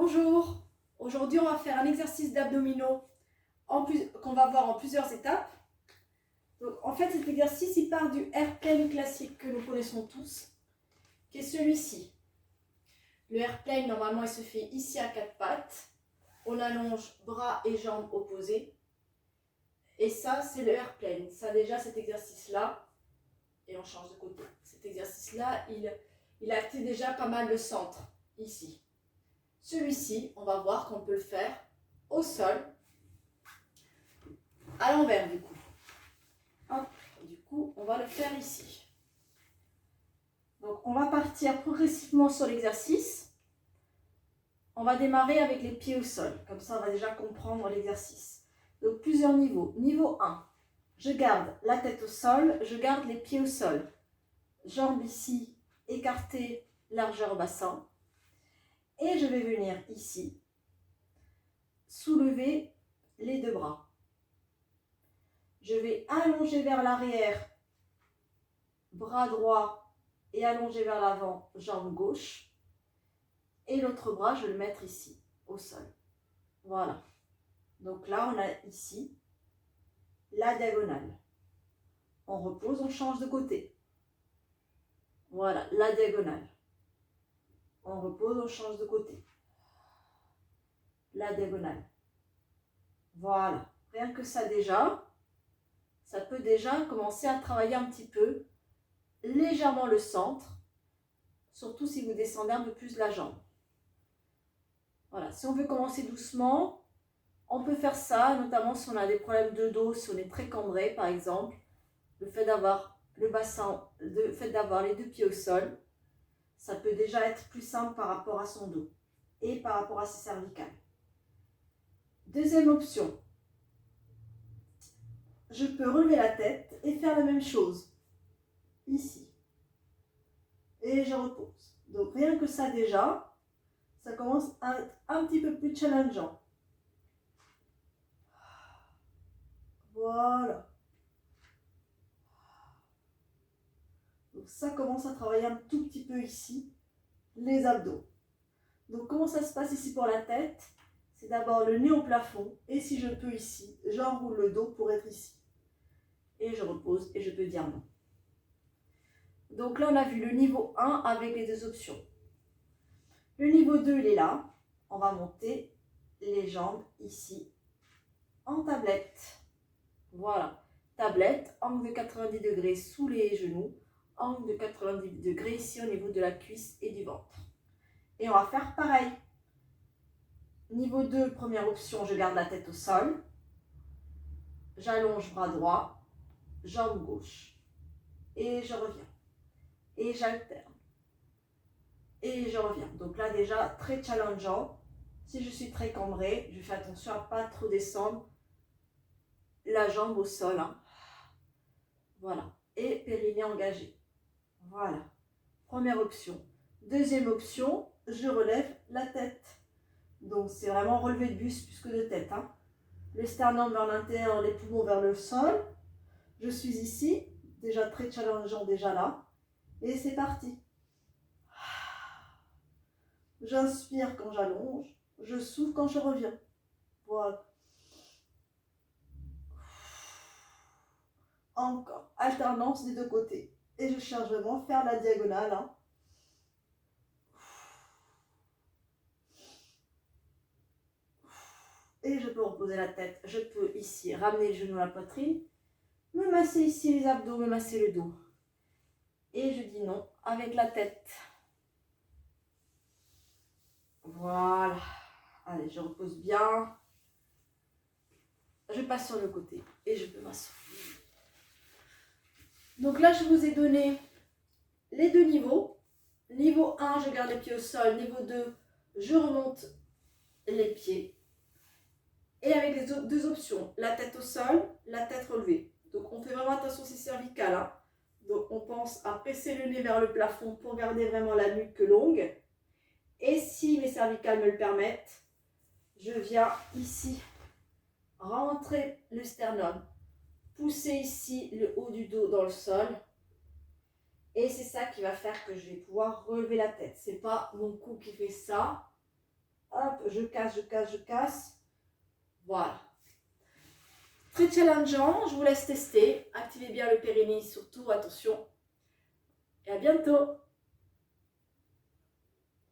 Bonjour, aujourd'hui on va faire un exercice d'abdominaux qu'on va voir en plusieurs étapes. Donc, en fait cet exercice il part du airplane classique que nous connaissons tous, qui est celui-ci. Le airplane normalement il se fait ici à quatre pattes, on allonge bras et jambes opposés. Et ça c'est le airplane, ça déjà cet exercice là, et on change de côté. Cet exercice là il active déjà pas mal le centre, ici. Celui-ci, on va voir qu'on peut le faire au sol, à l'envers du coup. Hop, du coup, on va le faire ici. Donc, on va partir progressivement sur l'exercice. On va démarrer avec les pieds au sol. Comme ça, on va déjà comprendre l'exercice. Donc, plusieurs niveaux. Niveau 1, je garde la tête au sol, je garde les pieds au sol. Jambes ici, écartées, largeur bassin. Et je vais venir ici, soulever les deux bras. Je vais allonger vers l'arrière, bras droit, et allonger vers l'avant, jambe gauche. Et l'autre bras, je vais le mettre ici, au sol. Voilà. Donc là, on a ici la diagonale. On repose, on change de côté. Voilà, la diagonale. On repose, on change de côté. La diagonale. Voilà. Rien que ça déjà, ça peut déjà commencer à travailler un petit peu légèrement le centre, surtout si vous descendez un peu plus la jambe. Voilà, si on veut commencer doucement, on peut faire ça, notamment si on a des problèmes de dos, si on est très cambré par exemple. Le fait d'avoir le bassin, le fait d'avoir les deux pieds au sol, ça peut déjà être plus simple par rapport à son dos et par rapport à ses cervicales. Deuxième option, je peux relever la tête et faire la même chose, ici. Et je repose. Donc rien que ça déjà, ça commence à être un petit peu plus challengeant. Voilà. Donc ça commence à travailler un tout petit peu ici, les abdos. Donc comment ça se passe ici pour la tête? C'est d'abord le nez au plafond, et si je peux ici, j'enroule le dos pour être ici. Et je repose et je peux dire non. Donc là on a vu le niveau 1 avec les deux options. Le niveau 2 il est là, on va monter les jambes ici en tablette. Voilà, tablette, angle de 90 degrés sous les genoux, angle de 90 degrés ici au niveau de la cuisse et du ventre. Et on va faire pareil. Niveau 2, première option, je garde la tête au sol. J'allonge bras droit, jambe gauche. Et je reviens. Et j'alterne. Et je reviens. Donc là déjà, très challengeant. Si je suis très cambrée, je fais attention à ne pas trop descendre la jambe au sol. Hein. Voilà. Et périnée engagé. Voilà. Première option. Deuxième option, je relève la tête. Donc c'est vraiment relevé de buste plus que de tête. Hein. Le sternum vers l'intérieur, les poumons vers le sol. Je suis ici, déjà très challengeant déjà là. Et c'est parti. J'inspire quand j'allonge, je souffle quand je reviens. Voilà. Encore, alternance des deux côtés. Et je cherche vraiment à faire la diagonale. Hein. Et je peux reposer la tête. Je peux ici ramener le genou à la poitrine, me masser ici les abdos, me masser le dos. Et je dis non avec la tête. Voilà. Allez, je repose bien. Je passe sur le côté et je peux m'asseoir. Donc là, je vous ai donné les deux niveaux. Niveau 1, je garde les pieds au sol. Niveau 2, je remonte les pieds. Et avec les deux options, la tête au sol, la tête relevée. Donc on fait vraiment attention aux cervicales. Hein. Donc on pense à presser le nez vers le plafond pour garder vraiment la nuque longue. Et si mes cervicales me le permettent, je viens ici rentrer le sternum, pousser ici le haut du dos dans le sol. Et c'est ça qui va faire que je vais pouvoir relever la tête. Ce n'est pas mon cou qui fait ça. hop, je casse, je casse, je casse. Voilà. Très challengeant, je vous laisse tester. Activez bien le périnée surtout, attention. Et à bientôt.